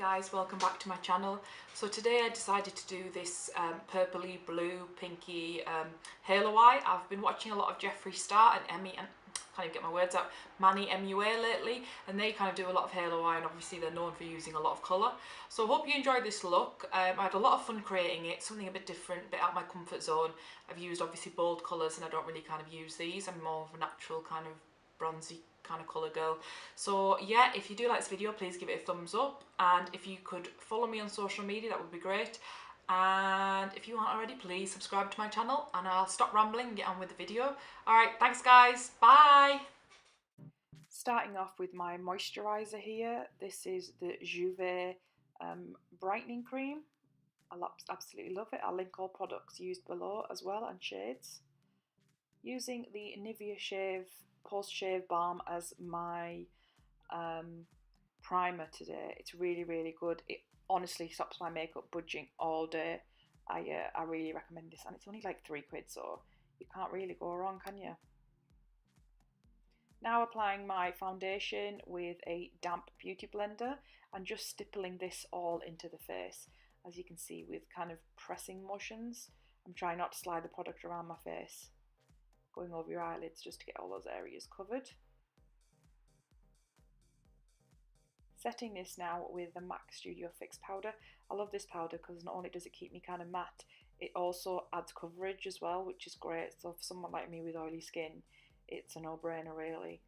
guys, welcome back to my channel. So today I decided to do this purpley blue pinky halo eye. I've been watching a lot of Jeffree Star and Emmy and can't even get my words out, Manny MUFE lately, and they kind of do a lot of halo eye, and obviously they're known for using a lot of colour. So I hope you enjoyed this look. I had a lot of fun creating it, something a bit different, a bit out of my comfort zone. I've used obviously bold colours and I don't really kind of use these. I'm more of a natural kind of bronzy kind of colour girl. So yeah, if you do like this video, please give it a thumbs up, and if you could follow me on social media, that would be great. And if you aren't already, please subscribe to my channel, and I'll stop rambling and get on with the video. Alright, thanks guys, bye! Starting off with my moisturiser here. This is the Juve brightening cream. I absolutely love it. I'll link all products used below as well, and shades. Using the Nivea Shave post-shave balm as my primer today. It's really good. It honestly stops my makeup budging all day. I really recommend this, and it's only like £3, so you can't really go wrong, can you? Now applying my foundation with a damp beauty blender and just stippling this all into the face, as you can see, with kind of pressing motions. I'm trying not to slide the product around my face. Going over your eyelids just to get all those areas covered. Setting this now with the MAC Studio Fix powder. I love this powder because not only does it keep me kind of matte, it also adds coverage as well, which is great. So for someone like me with oily skin, it's a no-brainer really.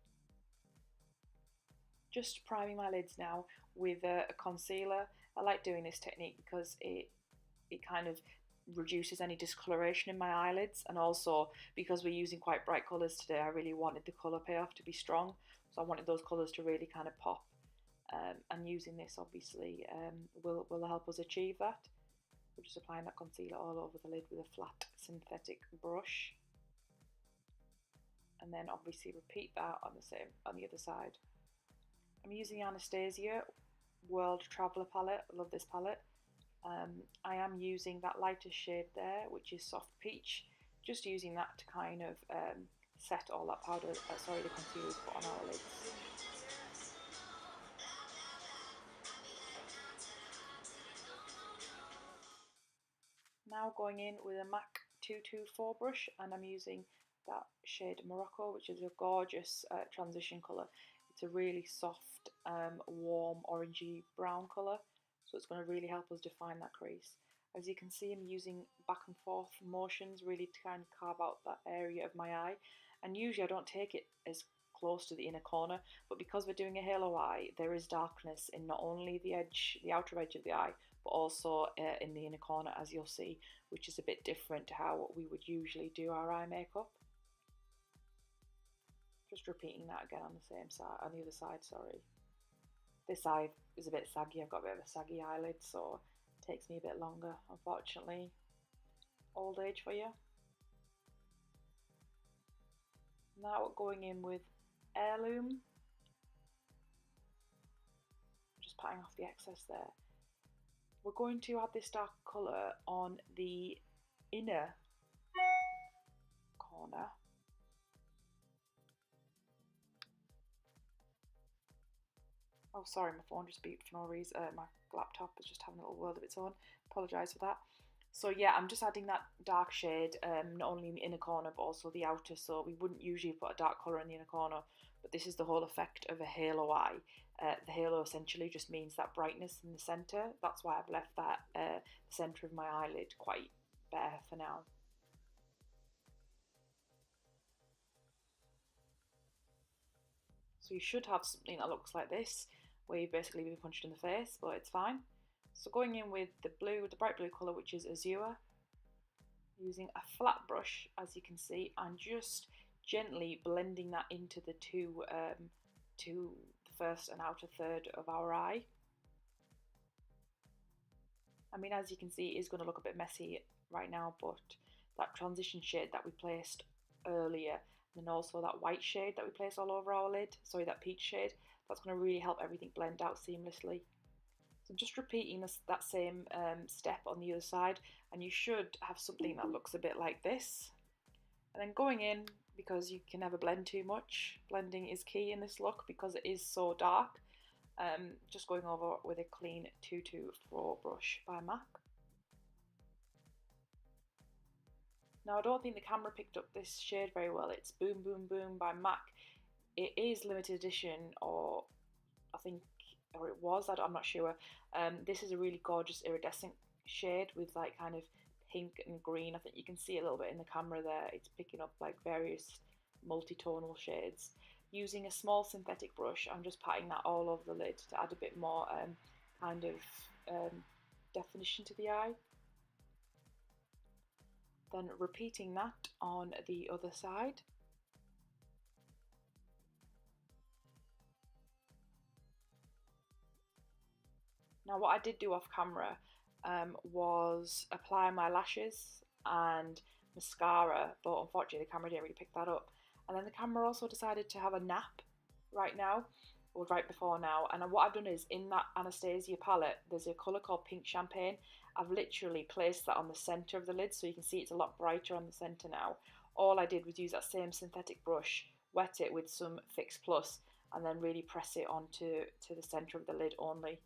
Just priming my lids now with a concealer. I like doing this technique because it kind of reduces any discoloration in my eyelids, and also because we're using quite bright colours today, I really wanted the colour payoff to be strong, so I wanted those colours to really kind of pop, and using this obviously will help us achieve that. We're just applying that concealer all over the lid with a flat synthetic brush, and then obviously repeat that on the other side. I'm using Anastasia World Traveller palette. I love this palette. I am using that lighter shade there, which is soft peach, just using that to kind of set all that powder, the concealer put on our lids. Now going in with a MAC 224 brush, and I'm using that shade Morocco, which is a gorgeous transition colour. It's a really soft, warm, orangey brown colour. So it's going to really help us define that crease. As you can see, I'm using back and forth motions really to kind of carve out that area of my eye. And usually I don't take it as close to the inner corner, but because we're doing a halo eye, there is darkness in not only the outer edge of the eye, but also in the inner corner, as you'll see, which is a bit different to how we would usually do our eye makeup. Just repeating that again on the same side, on the other side, sorry. This eye is a bit saggy. I've got a bit of a saggy eyelid, so it takes me a bit longer, unfortunately. Old age for you. Now going in with Heirloom. Just patting off the excess there. We're going to add this dark colour on the inner corner. Oh, sorry, my phone just beeped for no reason. My laptop is just having a little world of its own. Apologise for that. So yeah, I'm just adding that dark shade, not only in the inner corner, but also the outer. So we wouldn't usually put a dark colour in the inner corner, but this is the whole effect of a halo eye. The halo essentially just means that brightness in the centre. That's why I've left that the centre of my eyelid quite bare for now. So you should have something that looks like this, where you've basically been punched in the face, but it's fine. So going in with the bright blue colour, which is Azure, using a flat brush, as you can see, and just gently blending that into the the first and outer third of our eye. I mean, as you can see, it is going to look a bit messy right now, but that transition shade that we placed earlier, and then also that white shade that we placed all over our lid, sorry, that peach shade, that's going to really help everything blend out seamlessly. So just repeating that same step on the other side, and you should have something that looks a bit like this. And then going in, because you can never blend too much, blending is key in this look because it is so dark. Just going over with a clean 224 brush by MAC. Now I don't think the camera picked up this shade very well. It's Boom Boom Boom by MAC. It is limited edition, or I think, or it was, I'm not sure. This is a really gorgeous iridescent shade with like kind of pink and green. I think you can see a little bit in the camera there. It's picking up like various multi-tonal shades. Using a small synthetic brush, I'm just patting that all over the lid to add a bit more kind of definition to the eye. Then repeating that on the other side. Now what I did do off camera was apply my lashes and mascara, but unfortunately the camera didn't really pick that up. And then the camera also decided to have a nap right before now. And what I've done is, in that Anastasia palette, there's a colour called Pink Champagne. I've literally placed that on the centre of the lid, so you can see it's a lot brighter on the centre now. All I did was use that same synthetic brush, wet it with some Fix Plus, and then really press it onto the centre of the lid only.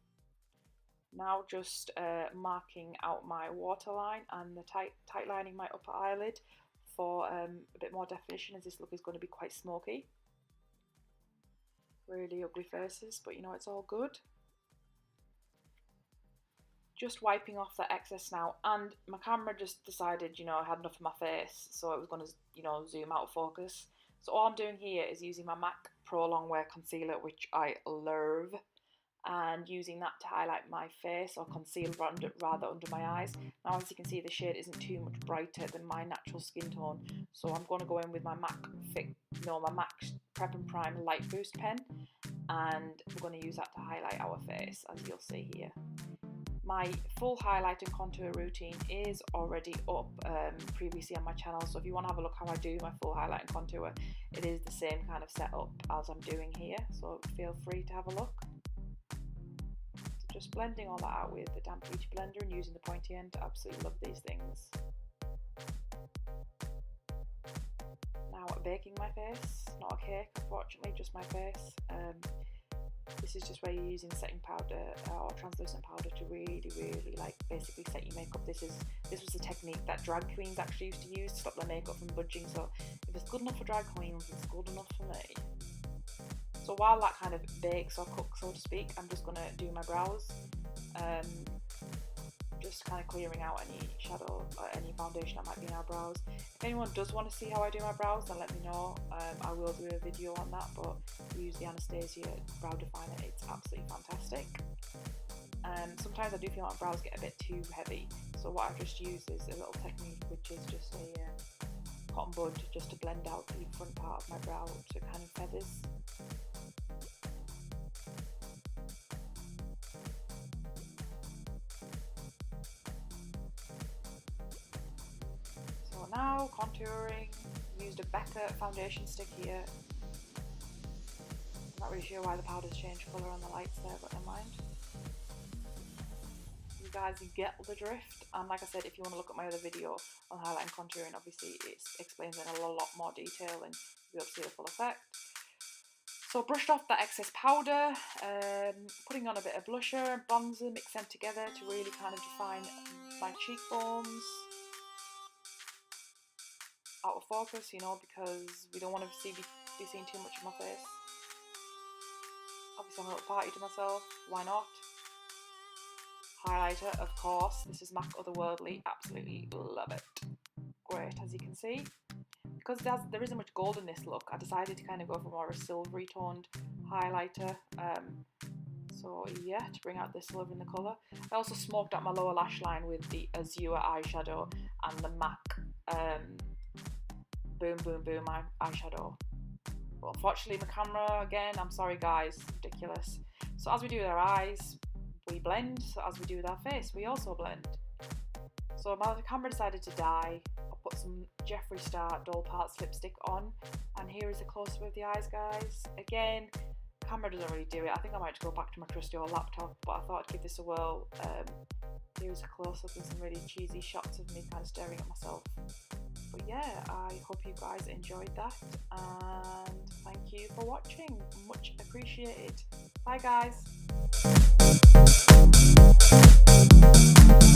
Now just marking out my waterline and the tight lining my upper eyelid for a bit more definition, as this look is going to be quite smoky. Really ugly faces, but you know, it's all good. Just wiping off the excess now, and my camera just decided, you know, I had enough of my face, so it was going to, you know, zoom out of focus. So all I'm doing here is using my MAC Pro Longwear concealer, which I love, and using that to highlight my face, or conceal rather under my eyes. Now as you can see, the shade isn't too much brighter than my natural skin tone, so I'm going to go in with my MAC Prep and Prime Lightboost pen, and we're going to use that to highlight our face, as you'll see here. My full highlight and contour routine is already up previously on my channel, so if you want to have a look how I do my full highlight and contour, it is the same kind of setup as I'm doing here, so feel free to have a look. Just blending all that out with the damp beauty blender and using the pointy end. Absolutely love these things. Now baking my face, not a cake unfortunately, just my face. This is just where you're using setting powder or translucent powder to really like basically set your makeup. This was a technique that drag queens actually used to use to stop their makeup from budging, so if it's good enough for drag queens, it's good enough for me. So while that kind of bakes or cooks, so to speak, I'm just going to do my brows. Just kind of clearing out any shadow or any foundation that might be in our brows. If anyone does want to see how I do my brows, then let me know. I will do a video on that, but use the Anastasia brow definer, it's absolutely fantastic. Sometimes I do feel like my brows get a bit too heavy, so what I've just used is a little technique, which is just a cotton bud, just to blend out the front part of my brow to kind of feathers. So now contouring, used a Becca foundation stick here. I'm not really sure why the powder's changed colour on the lights there, but never mind. You guys get the drift, and like I said, if you want to look at my other video on highlight and contouring, obviously it explains in a lot more detail and you'll be able to see the full effect. So brushed off that excess powder, putting on a bit of blusher and bronzer, mix them together to really kind of define my cheekbones. Out of focus, you know, because we don't want to be seeing too much of my face. Obviously I'm a little party to myself, why not? Highlighter, of course, this is MAC Otherworldly, absolutely love it. Great, as you can see. Because there isn't much gold in this look, I decided to kind of go for more of a silvery toned highlighter. So yeah, to bring out the silver in the colour. I also smoked out my lower lash line with the Azure eyeshadow and the MAC Boom Boom Boom eyeshadow. But unfortunately my camera, again, I'm sorry guys, ridiculous. So as we do with our eyes, we blend. So as we do with our face, we also blend. So my camera decided to die. I put some Jeffree Star dollparts lipstick on, and here is a close-up of the eyes, guys. Again, camera doesn't really do it. I think I might go back to my trusty old laptop, but I thought I'd give this a whirl. Here's a close-up and some really cheesy shots of me kind of staring at myself. But yeah, I hope you guys enjoyed that, and thank you for watching. Much appreciated. Bye guys. Bye.